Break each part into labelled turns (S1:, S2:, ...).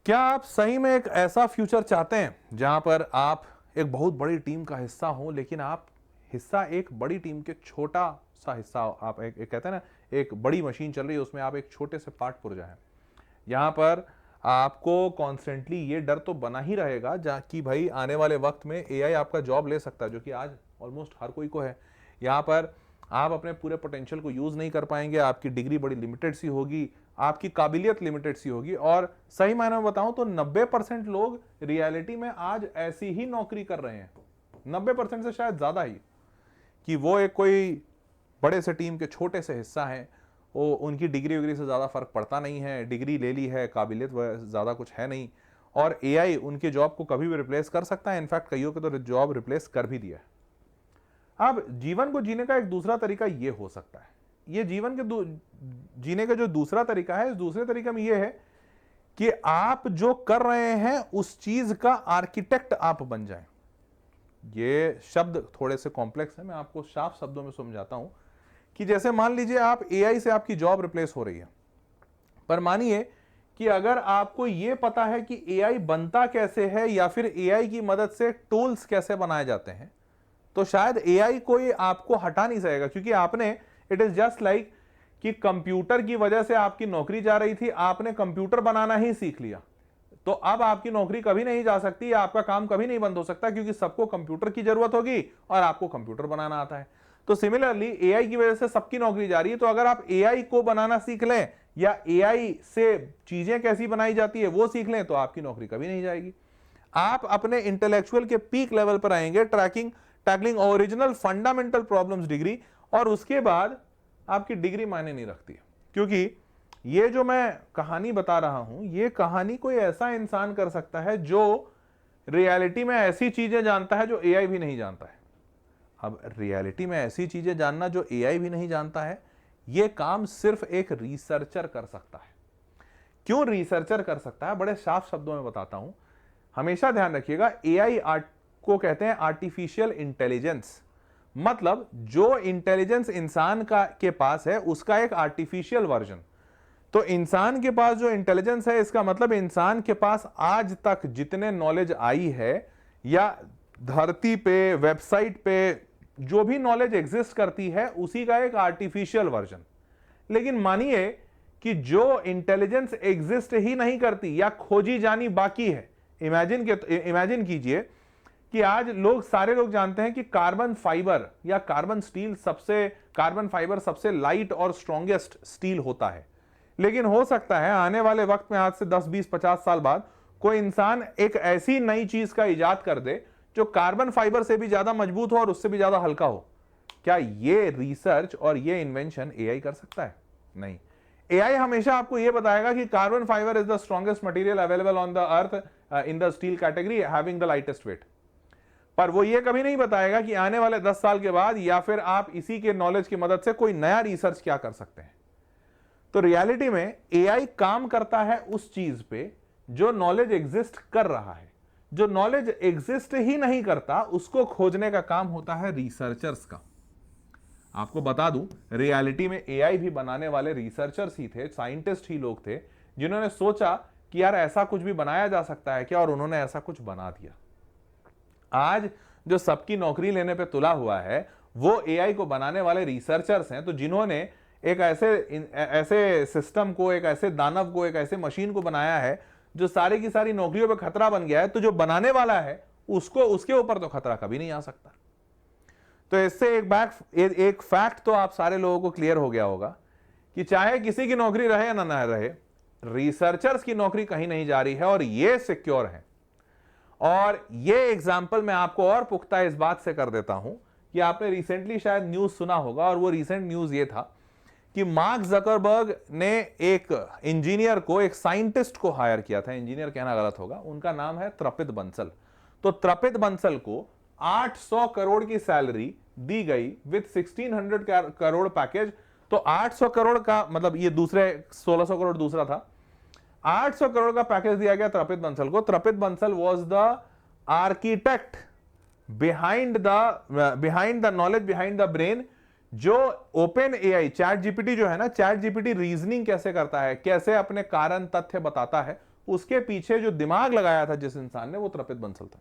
S1: क्या आप सही में एक ऐसा फ्यूचर चाहते हैं जहां पर आप एक बहुत बड़ी टीम का हिस्सा हो, लेकिन आप हिस्सा एक बड़ी टीम के छोटा सा हिस्सा हो? आप एक कहते हैं ना, एक बड़ी मशीन चल रही है, उसमें आप एक छोटे से पार्ट पुर्जा हैं। यहाँ पर आपको कॉन्स्टेंटली ये डर तो बना ही रहेगा कि भाई आने वाले वक्त में एआई आपका जॉब ले सकता है, जो कि आज ऑलमोस्ट हर कोई को है। यहाँ पर आप अपने पूरे पोटेंशियल को यूज नहीं कर पाएंगे, आपकी डिग्री बड़ी लिमिटेड सी होगी, आपकी काबिलियत लिमिटेड सी होगी। और सही मायने में बताऊं तो 90% लोग रियलिटी में आज ऐसी ही नौकरी कर रहे हैं, 90% से शायद ज्यादा ही, कि वो एक कोई बड़े से टीम के छोटे से हिस्सा हैं। वो उनकी डिग्री वगैरह से ज़्यादा फर्क पड़ता नहीं है, डिग्री ले ली है, काबिलियत ज़्यादा कुछ है नहीं, और एआई उनके जॉब को कभी भी रिप्लेस कर सकता है। इनफैक्ट कईयों के तो जॉब रिप्लेस कर भी दिया है। अब जीवन को जीने का एक दूसरा तरीका ये हो सकता है, ये जीवन के जीने का जो दूसरा तरीका है, इस दूसरे तरीके में ये है कि आप जो कर रहे हैं उस चीज का आर्किटेक्ट आप बन जाएं। ये शब्द थोड़े से कॉम्प्लेक्स है, मैं आपको साफ शब्दों में समझाता हूं कि जैसे मान लीजिए आप एआई से आपकी जॉब रिप्लेस हो रही है, पर मानिए कि अगर आपको यह पता है कि एआई बनता कैसे है या फिर एआई की मदद से टूल्स कैसे बनाए जाते हैं, तो शायद एआई कोई आपको हटा नहीं सकेगा, क्योंकि आपने, इट इज जस्ट लाइक कि कंप्यूटर की वजह से आपकी नौकरी जा रही थी, आपने कंप्यूटर बनाना ही सीख लिया, तो अब आपकी नौकरी कभी नहीं जा सकती, आपका काम कभी नहीं बंद हो सकता, क्योंकि सबको कंप्यूटर की जरूरत होगी और आपको कंप्यूटर बनाना आता है। तो सिमिलरली एआई की वजह से सबकी नौकरी जा रही है, तो अगर आप एआई को बनाना सीख लें या एआई से चीजें कैसी बनाई जाती है वो सीख लें, तो आपकी नौकरी कभी नहीं जाएगी। आप अपने इंटेलेक्चुअल के पीक लेवल पर आएंगे, tackling original fundamental problems degree, और उसके बाद आपकी डिग्री मायने नहीं रखती है। क्योंकि ये जो मैं कहानी बता रहा हूं, ये कहानी कोई ऐसा इंसान कर सकता है जो रियलिटी में ऐसी चीजें जानता है जो एआई भी नहीं जानता है। अब रियलिटी में ऐसी चीजें जानना जो एआई भी नहीं जानता है, यह काम सिर्फ एक रिसर्चर कर सकता है। क्यों रिसर्चर कर सकता है, बड़े साफ शब्दों में बताता हूं। हमेशा ध्यान रखिएगा, एआई को कहते हैं आर्टिफिशियल इंटेलिजेंस। मतलब जो इंटेलिजेंस इंसान के पास है उसका एक आर्टिफिशियल वर्जन। तो इंसान के पास जो इंटेलिजेंस है, इसका मतलब इंसान के पास आज तक जितने नॉलेज आई है या धरती पे, वेबसाइट पे जो भी नॉलेज एग्जिस्ट करती है, उसी का एक आर्टिफिशियल वर्जन। लेकिन मानिए कि जो इंटेलिजेंस एग्जिस्ट ही नहीं करती या खोजी जानी बाकी है, इमेजिन कीजिए कि आज सारे लोग जानते हैं कि कार्बन फाइबर या कार्बन फाइबर सबसे लाइट और स्ट्रॉन्गेस्ट स्टील होता है। लेकिन हो सकता है आने वाले वक्त में, आज से 10, 20, 50 साल बाद, कोई इंसान एक ऐसी नई चीज का इजाद कर दे जो कार्बन फाइबर से भी ज्यादा मजबूत हो और उससे भी ज्यादा हल्का हो। क्या ये रिसर्च और ये इन्वेंशन एआई कर सकता है? नहीं। एआई हमेशा आपको यह बताएगा कि carbon fibre is the strongest material available on the earth in the steel category having the lightest weight. पर वो ये कभी नहीं बताएगा कि आने वाले 10 साल के बाद या फिर आप इसी के नॉलेज की मदद से कोई नया रिसर्च क्या कर सकते हैं। तो रियलिटी में एआई काम करता है उस चीज पे जो नॉलेज एग्जिस्ट कर रहा है। जो नॉलेज एग्जिस्ट ही नहीं करता, उसको खोजने का काम होता है रिसर्चर्स का। आपको बता दूं, रियलिटी में एआई भी बनाने वाले रिसर्चर्स ही थे, साइंटिस्ट ही लोग थे, जिन्होंने सोचा कि यार ऐसा कुछ भी बनाया जा सकता है क्या, और उन्होंने ऐसा कुछ बना दिया। आज जो सबकी नौकरी लेने पे तुला हुआ है वो एआई को बनाने वाले रिसर्चर्स हैं। तो जिन्होंने एक ऐसे सिस्टम को, एक ऐसे दानव को, एक ऐसे मशीन को बनाया है जो सारी की सारी नौकरियों पे खतरा बन गया है, तो जो बनाने वाला है उसके ऊपर तो खतरा कभी नहीं आ सकता। तो इससे एक फैक्ट तो आप सारे लोगों को क्लियर हो गया होगा कि चाहे किसी की नौकरी रहे या ना रहे, रिसर्चर्स की नौकरी कहीं नहीं जा रही है और ये सिक्योर है। और ये एग्जाम्पल मैं आपको और पुख्ता इस बात से कर देता हूं कि आपने रिसेंटली शायद न्यूज सुना होगा, और वो रिसेंट न्यूज ये था कि मार्क जकरबर्ग ने एक इंजीनियर को, एक साइंटिस्ट को हायर किया था। इंजीनियर कहना गलत होगा, उनका नाम है त्रपित बंसल। तो त्रपित बंसल को 800 करोड़ की सैलरी दी गई विद 1600 करोड़ पैकेज। तो 800 करोड़ का मतलब, ये दूसरे 1600 करोड़ दूसरा था, 800 करोड़ का पैकेज दिया गया त्रपित बंसल को। Trapit Bansal was the architect behind the knowledge, behind the brain, जो ओपन एआई, चैट जीपीटी जो है ना, चैट जीपीटी रीजनिंग कैसे करता है, कैसे अपने कारण तथ्य बताता है, उसके पीछे जो दिमाग लगाया था जिस इंसान ने, वो तृपित बंसल था।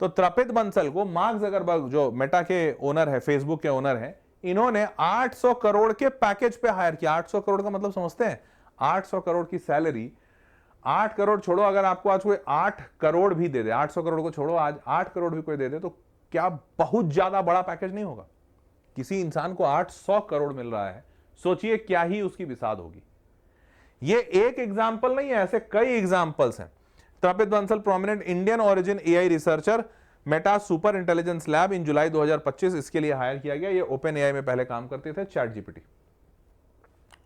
S1: तो तृपित बंसल को मार्क ज़करबर्ग, जो मेटा के ओनर है, फेसबुक के ओनर है, इन्होंने 800 करोड़ के पैकेज पे हायर किया। 800 करोड़ का मतलब समझते हैं? 800 करोड़ की सैलरी, 8 करोड़ छोड़ो, अगर आपको आज कोई 8 करोड़ भी दे दे, 800 करोड़ को छोड़ो, आज 8 करोड़ भी कोई दे दे, तो क्या बहुत ज्यादा बड़ा पैकेज नहीं होगा? किसी इंसान को 800 करोड़ मिल रहा है, सोचिए क्या ही उसकी बिसात होगी। ये एक एग्जाम्पल नहीं है, ऐसे कई एग्जाम्पल्स हैं। Trapit Bansal, prominent Indian origin AI researcher, Meta super intelligence lab, in July 2025 इसके लिए हायर किया गया। ये ओपन एआई में पहले काम करते थे, चैट जीपीटी।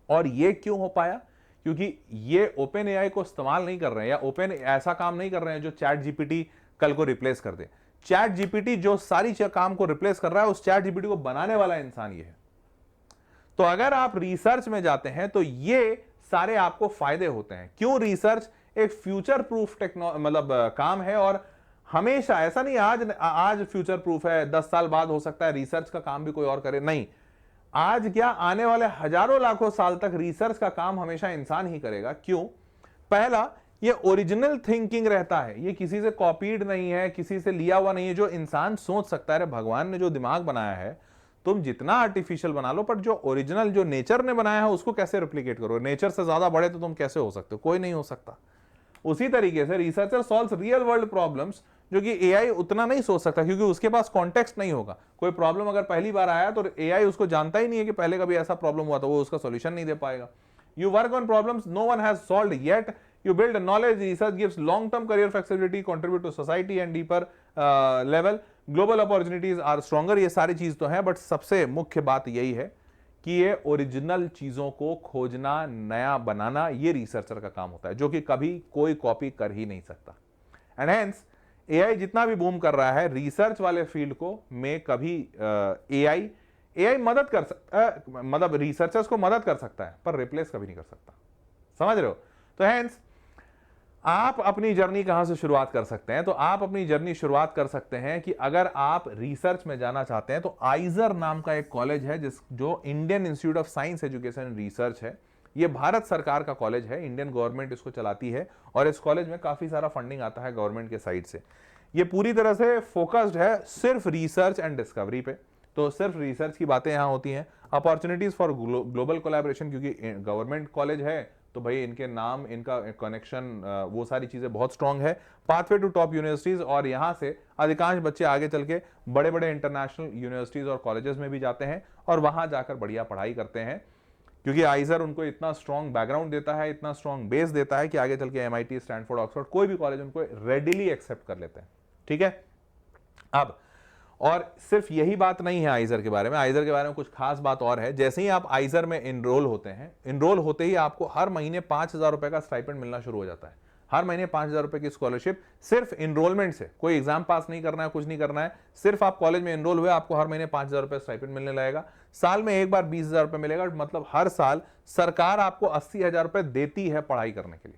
S1: और ये क्यों हो पाया? क्योंकि ये ओपन एआई को इस्तेमाल नहीं कर रहे हैं, या ओपन ऐसा काम नहीं कर रहे हैं जो चैट जीपीटी कल को रिप्लेस कर दे। चैट जीपीटी जो सारी काम को रिप्लेस कर रहा है, उस चैट जीपीटी को बनाने वाला इंसान ये है। तो अगर आप रिसर्च में जाते हैं तो ये सारे आपको फायदे होते हैं। क्यों? रिसर्च एक फ्यूचर प्रूफ काम है, और हमेशा ऐसा नहीं आज फ्यूचर प्रूफ है, 10 साल बाद हो सकता है रिसर्च का काम भी कोई और करे, नहीं। आज क्या, आने वाले हजारों लाखों साल तक रिसर्च का काम हमेशा इंसान ही करेगा। क्यों? पहला, ये ओरिजिनल थिंकिंग रहता है, ये किसी से कॉपीड नहीं है, किसी से लिया हुआ नहीं है। जो इंसान सोच सकता है, भगवान ने जो दिमाग बनाया है, तुम जितना आर्टिफिशियल बना लो, पर जो ओरिजिनल, जो नेचर ने बनाया है, उसको कैसे रेप्लिकेट करो? नेचर से ज्यादा बड़े तो तुम कैसे हो सकते हो? कोई नहीं हो सकता। उसी तरीके से researcher solves real world problems, जो कि एआई उतना नहीं सोच सकता, क्योंकि उसके पास कॉन्टेक्स्ट नहीं होगा। कोई प्रॉब्लम अगर पहली बार आया तो एआई उसको जानता ही नहीं है कि पहले कभी ऐसा प्रॉब्लम हुआ, तो वो उसका सॉल्यूशन नहीं दे पाएगा। You work on problems no one has solved yet, you build a knowledge, research gives long term career flexibility, contribute to society and deeper level, global opportunities are stronger। ये सारी चीज तो है, बट सबसे मुख्य बात यही है कि ये ओरिजिनल चीजों को खोजना, नया बनाना, ये रिसर्चर का काम होता है, जो कि कभी कोई कॉपी कर ही नहीं सकता। एंड हेंस एआई जितना भी बूम कर रहा है, रिसर्च वाले फील्ड को में कभी एआई मदद कर सकता, मतलब रिसर्चर्स को मदद कर सकता है, पर रिप्लेस कभी नहीं कर सकता। समझ रहे हो? तो हेंस आप अपनी जर्नी कहां से शुरुआत कर सकते हैं? तो आप अपनी जर्नी शुरुआत कर सकते हैं कि अगर आप रिसर्च में जाना चाहते हैं तो आइजर नाम का एक कॉलेज है, जो Indian institute of science education and research है। ये भारत सरकार का कॉलेज है, इंडियन गवर्नमेंट इसको चलाती है, और इस कॉलेज में काफी सारा फंडिंग आता है गवर्नमेंट के साइड से। ये पूरी तरह से फोकस्ड है सिर्फ रिसर्च एंड डिस्कवरी पे, तो सिर्फ रिसर्च की बातें यहां होती हैं। अपॉर्चुनिटीज फॉर ग्लोबल कोलैबोरेशन, क्योंकि गवर्नमेंट कॉलेज है तो भाई इनके नाम, इनका कनेक्शन, वो सारी चीजें बहुत स्ट्रांग है। पाथवे टू टॉप यूनिवर्सिटीज, और यहां से अधिकांश बच्चे आगे चल के बड़े बड़े इंटरनेशनल यूनिवर्सिटीज और कॉलेजेस में भी जाते हैं, और वहां जाकर बढ़िया पढ़ाई करते हैं, क्योंकि आइजर उनको इतना स्ट्रांग बैकग्राउंड देता है, इतना स्ट्रांग बेस देता है कि आगे चल के एमआईटी, स्टैनफोर्ड, ऑक्सफोर्ड, कोई भी कॉलेज उनको रेडिली एक्सेप्ट कर लेते हैं। ठीक है? अब और सिर्फ यही बात नहीं है आइजर के बारे में, आइजर के बारे में कुछ खास बात और है। जैसे ही आप आइजर में इनरोल होते हैं, इनरोल होते ही आपको हर महीने 5,000 रुपए का स्टाइपेंड मिलना शुरू हो जाता है। हर महीने 5,000 रुपए की स्कॉलरशिप, सिर्फ इनरोलमेंट से। कोई एग्जाम पास नहीं करना है, कुछ नहीं करना है, सिर्फ आप कॉलेज में इनरोल हुए, आपको हर महीने 5,000 रुपए स्टाइपेंड मिलने लगेगा। साल में एक बार 20,000 रुपए मिलेगा, मतलब हर साल सरकार आपको 80,000 रुपए देती है पढ़ाई करने के लिए।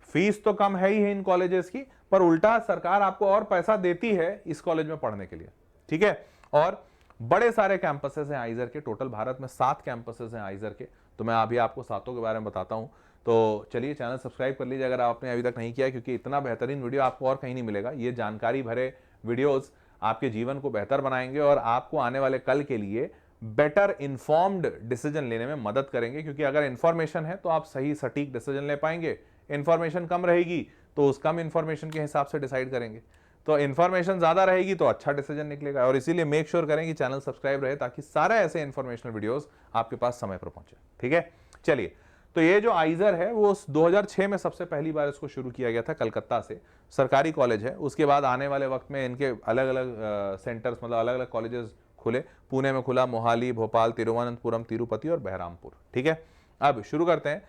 S1: फीस तो कम है ही है इन कॉलेजेस की, पर उल्टा सरकार आपको और पैसा देती है इस कॉलेज में पढ़ने के लिए। ठीक है? और बड़े सारे कैंपसेस हैं आइजर के, टोटल भारत में 7 कैंपसेस हैं आइजर के, तो मैं अभी आपको 7 के बारे में बताता हूं। तो चलिए चैनल सब्सक्राइब कर लीजिए अगर आपने अभी तक नहीं किया, क्योंकि इतना बेहतरीन वीडियो आपको और कहीं नहीं मिलेगा। ये जानकारी भरे वीडियोस आपके जीवन को बेहतर बनाएंगे और आपको आने वाले कल के लिए बेटर इन्फॉर्म्ड डिसीजन लेने में मदद करेंगे, क्योंकि अगर इंफॉर्मेशन है तो आप सही सटीक डिसीजन ले पाएंगे। इंफॉर्मेशन कम रहेगी तो उस कम इंफॉर्मेशन के हिसाब से डिसाइड करेंगे, तो इंफॉर्मेशन ज्यादा रहेगी तो अच्छा डिसीजन निकलेगा। और इसीलिए मेक श्योर करें कि चैनल सब्सक्राइब रहे, ताकि सारे ऐसे इंफॉर्मेशनल वीडियोस आपके पास समय पर पहुंचे। ठीक है? चलिए, तो ये जो आइजर है वो 2006 में सबसे पहली बार इसको शुरू किया गया था कलकत्ता से, सरकारी कॉलेज है। उसके बाद आने वाले वक्त में इनके अलग अलग सेंटर्स, मतलब अलग अलग कॉलेजेस खुले। पुणे में खुला, मोहाली, भोपाल, तिरुवनंतपुरम, तिरुपति और बहरामपुर। ठीक है? अब शुरू करते हैं।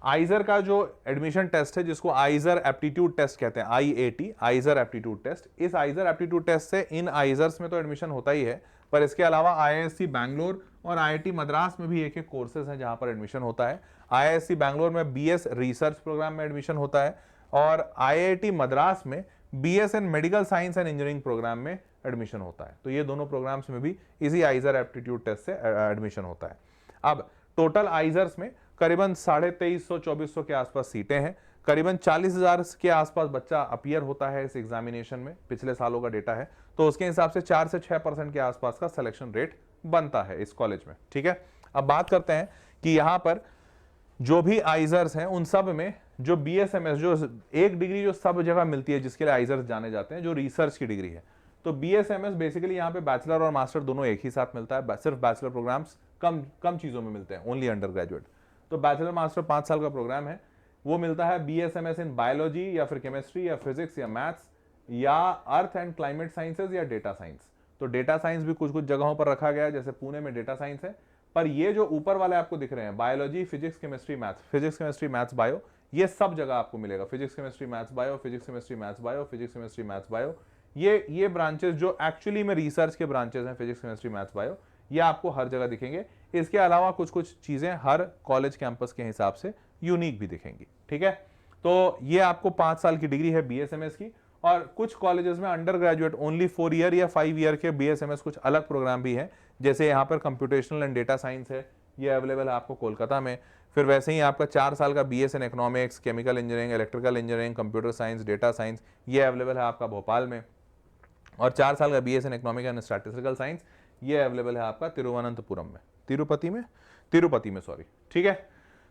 S1: आइजर का जो एडमिशन टेस्ट है, जिसको आइजर एप्टीट्यूड टेस्ट कहते हैं, आईएटी, आइजर एप्टीट्यूड टेस्ट। इस आइजर एप्टीट्यूड टेस्ट से इन आइजर्स में तो एडमिशन होता ही है, पर इसके अलावा आईआईएससी बैंगलोर और आईआईटी मद्रास में भी एक कोर्सेज हैं जहां पर एडमिशन होता है। आईआईएससी बैंगलोर में बीएस रिसर्च प्रोग्राम में एडमिशन होता है, और आईआईटी मद्रास में BS in medical science and engineering program में एडमिशन होता है। तो ये दोनों प्रोग्राम्स में भी इसी आइजर एप्टीट्यूड टेस्ट से एडमिशन होता है। अब टोटल आइजर्स में करीबन 2350-2400 के आसपास सीटें हैं। करीबन 40,000 के आसपास बच्चा अपीयर होता है इस एग्जामिनेशन में, पिछले सालों का डेटा है, तो उसके हिसाब से 4 से 6% के आसपास का सिलेक्शन रेट बनता है इस कॉलेज में। ठीक है, अब बात करते हैं कि यहां पर जो भी आइजर्स हैं उन सब में जो बीएसएमएस, जो एक डिग्री जो सब जगह मिलती है जिसके लिए आइजर्स जाने जाते हैं, जो रिसर्च की डिग्री है, तो बीएसएमएस बेसिकली यहाँ पे बैचलर और मास्टर दोनों एक ही साथ मिलता है। सिर्फ बैचलर प्रोग्राम्स कम चीजों में मिलते हैं, ओनली अंडर ग्रेजुएट। तो बैचलर मास्टर 5 साल का प्रोग्राम है, वो मिलता है बीएसएमएस इन बायोलॉजी या फिर केमिस्ट्री या फिजिक्स या मैथ्स या अर्थ एंड क्लाइमेट साइंसेज या डेटा साइंस। तो डेटा साइंस भी कुछ कुछ जगहों पर रखा गया है, जैसे पुणे में डेटा साइंस है, पर ये जो ऊपर वाले आपको दिख रहे हैं biology, physics, chemistry, maths, physics, chemistry, maths, bio, ये सब जगह आपको मिलेगा। Physics, chemistry, maths, bio, physics, chemistry, maths, bio, physics, chemistry, maths, bio, ये ब्रांचेस जो एक्चुअली में रिसर्च के ब्रांचेस हैं, फिजिक्स, केमिस्ट्री, मैथ्स, बायो, ये आपको हर जगह दिखेंगे। इसके अलावा कुछ कुछ चीजें हर कॉलेज कैंपस के हिसाब से यूनिक भी दिखेंगी। ठीक है, तो ये आपको 5 साल की डिग्री है बीएसएमएस की, और कुछ कॉलेजेस में अंडर ग्रेजुएट ओनली 4 ईयर या 5 ईयर के बीएसएमएस कुछ अलग प्रोग्राम भी हैं, जैसे यहाँ पर कंप्यूटेशनल एंड डेटा साइंस है, ये अवेलेबल है आपको कोलकाता में। फिर वैसे ही आपका 4 साल का BS in economics, chemical engineering, electrical engineering, computer science, data science, ये अवेलेबल है आपका भोपाल में। और 4 साल का BS in economic and statistical science, ये अवेलेबल है आपका तिरुवनंतपुरम में, तिरुपति में सॉरी। ठीक है,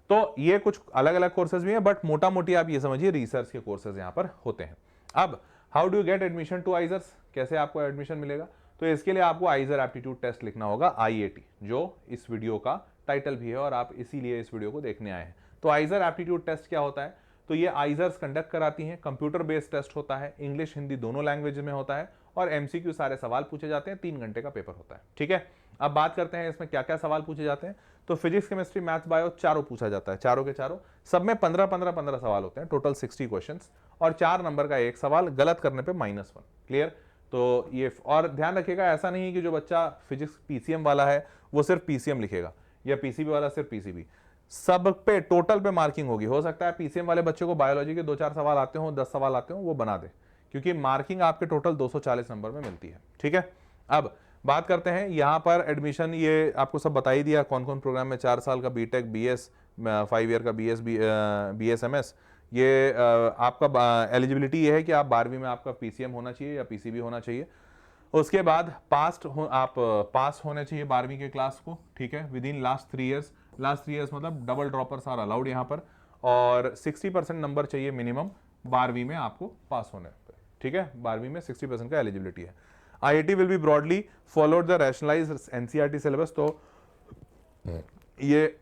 S1: तो ये कुछ अलग अलग कोर्सेज भी हैं, बट मोटा मोटी आप ये समझिए रिसर्च के कोर्सेज यहाँ पर होते हैं। अब how do you get admission to IISERs, कैसे आपको एडमिशन मिलेगा? तो इसके लिए आपको आइजर एप्टीट्यूड टेस्ट लिखना होगा, IAT, जो इस वीडियो का टाइटल भी है और आप इसीलिए इस वीडियो को देखने आए हैं। तो आइजर एप्टीट्यूड टेस्ट क्या होता है? तो ये आइजर्स कंडक्ट कराती हैं, कंप्यूटर बेस्ड टेस्ट होता है, इंग्लिश हिंदी दोनों लैंग्वेज में होता है, और MCQ सारे सवाल पूछे जाते हैं, 3 घंटे का पेपर होता है। ठीक है, अब बात करते हैं इसमें क्या क्या सवाल पूछे जाते हैं। तो फिजिक्स, केमिस्ट्री, मैथ्स, बायो चारों पूछा जाता है, चारों के चारों, सब में 15 सवाल होते हैं, टोटल 60 क्वेश्चंस, और 4 नंबर का एक सवाल, गलत करने पे -1। क्लियर? तो ये, और ध्यान रखिएगा ऐसा नहीं है कि जो बच्चा फिजिक्स PCM वाला है वो सिर्फ PCM लिखेगा, या PCB वाला सिर्फ PCB, सब पे टोटल पे मार्किंग होगी। हो सकता है PCM वाले बच्चे को बायोलॉजी के 2-4 सवाल आते हो, 10 सवाल आते हो, वो बना दे, क्योंकि मार्किंग आपके टोटल 240 नंबर में मिलती है। ठीक है, अब बात करते हैं यहाँ पर एडमिशन, ये आपको सब बता ही दिया कौन कौन प्रोग्राम में, 4 साल का BTech, BS, 5 ईयर का BSMS, ये आपका एलिजिबिलिटी ये है कि आप 12वीं में आपका PCM होना चाहिए या PCB होना चाहिए। उसके बाद आप पास होने चाहिए 12वीं के क्लास को। ठीक है, विद इन लास्ट 3 ईयर्स मतलब डबल ड्रॉपर्स आर अलाउड यहाँ पर, और 60% नंबर चाहिए मिनिमम 12वीं में आपको पास होने पे। ठीक है, 12वीं में 60% का एलिजिबिलिटी है। IIT will be broadly followed the rationalised NCERT syllabus. तो ये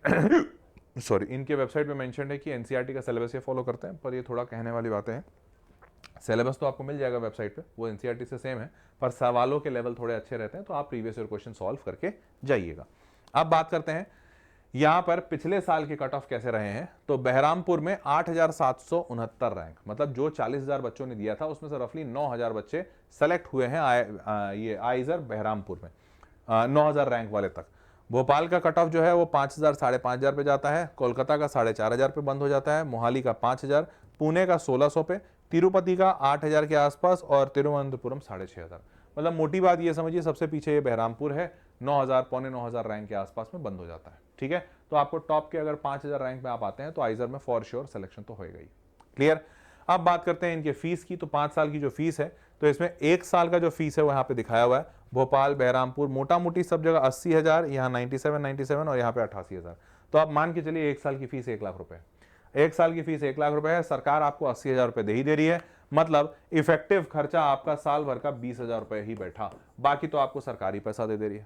S1: सॉरी, इनके वेबसाइट पे मेंशन है कि NCERT का सिलेबस ये फॉलो करते हैं, पर ये थोड़ा कहने वाली बातें हैं। सिलेबस तो आपको मिल जाएगा वेबसाइट पे, वो NCERT से सेम है, पर सवालों के लेवल थोड़े अच्छे रहते हैं, तो आप प्रीवियस ईयर क्वेश्चन सॉल्व करके जाइएगा। अब बात करते हैं यहां पर पिछले साल के कट ऑफ कैसे रहे हैं। तो बहरामपुर में 8,769 रैंक, मतलब जो 40,000 बच्चों ने दिया था उसमें से रफली 9,000 बच्चे सेलेक्ट हुए हैं ये आइजर बहरामपुर में, 9,000 रैंक वाले तक। भोपाल का कट ऑफ जो है वो 5,000 साढ़े 5,000 पे जाता है, कोलकाता का 4,500 पे बंद हो जाता है, मोहाली का 5,000, पुणे का 1,600 पे, तिरुपति का 8,000 के आसपास, और तिरुवनंतपुरम 6,500। मतलब मोटी बात ये समझिए सबसे पीछे ये बहरामपुर है, 9,000 पौने 9,000 रैंक के आसपास में बंद हो जाता है। ठीक है, तो आपको टॉप के अगर 5,000 रैंक में आप आते हैं तो आइजर में फॉर श्योर सिलेक्शन तो होएगा ही। क्लियर? अब बात करते हैं इनके फीस की। तो 5 साल की जो फीस है, तो इसमें 1 साल का जो फीस है वो यहाँ पे दिखाया हुआ है, भोपाल, बहरामपुर, मोटा मोटी सब जगह 80,000, यहाँ 97 और यहाँ पे 88,000। तो आप मान के चलिए 1 साल की फीस 1 लाख रुपए, 1 साल की फीस 1 लाख रुपए है, सरकार आपको 80,000 रुपए दे ही दे रही है, मतलब इफेक्टिव खर्चा आपका साल भर का 20,000 रुपए ही बैठा, बाकी तो आपको सरकारी पैसा दे रही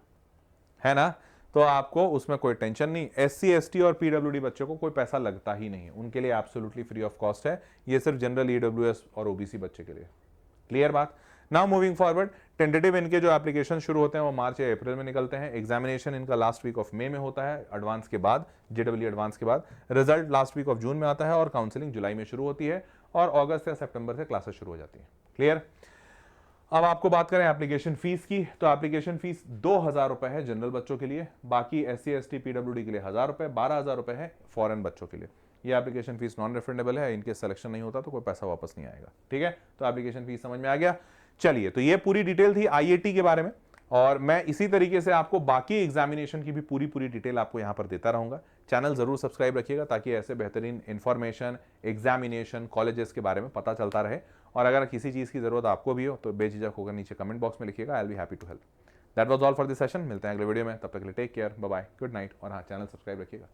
S1: है ना। तो आपको उसमें कोई टेंशन नहीं। SC, ST और PWD बच्चों को कोई पैसा लगता ही नहीं, उनके लिए एब्सोल्युटली फ्री ऑफ कॉस्ट है, ये सिर्फ जनरल EWS और OBC बच्चे के लिए। क्लियर बात? नाउ मूविंग फॉरवर्ड, टेंटेटिव इनके जो एप्लीकेशन शुरू होते हैं वो मार्च या अप्रैल में निकलते हैं, एग्जामिनेशन इनका लास्ट वीक ऑफ मई में होता है, एडवांस के बाद, JEE एडवांस के बाद, result last week of June में आता है, और काउंसलिंग जुलाई में शुरू होती है, और अगस्त या सितंबर से क्लासेस शुरू हो जाती है। क्लियर? अब आपको बात करें एप्लीकेशन फीस की, तो एप्लीकेशन फीस 2,000 रुपए है जनरल बच्चों के लिए, बाकी SC, ST, PWD के लिए 1,000 रुपए, 12,000 रुपए है फॉरेन बच्चों के लिए। ये एप्लीकेशन फीस नॉन रिफंडेबल है, इनके सिलेक्शन नहीं होता तो कोई पैसा वापस नहीं आएगा। ठीक है, तो एप्लीकेशन फीस समझ में आ गया। चलिए, तो ये पूरी डिटेल थी IIT के बारे में, और मैं इसी तरीके से आपको बाकी एग्जामिनेशन की भी पूरी डिटेल आपको यहां पर देता रहूंगा। चैनल ज़रूर सब्सक्राइब रखिएगा ताकि ऐसे बेहतरीन इन्फॉर्मेशन, एग्जामिनेशन, कॉलेजेस के बारे में पता चलता रहे। और अगर किसी चीज़ की ज़रूरत आपको भी हो तो बेझिझक होकर नीचे कमेंट बॉक्स में लिखिएगा, I will be happy to help. That was all for this session. मिलते हैं अगले वीडियो में, तब तक के लिए take care, bye bye, good night. और हाँ, चैनल सब्सक्राइब रखिएगा।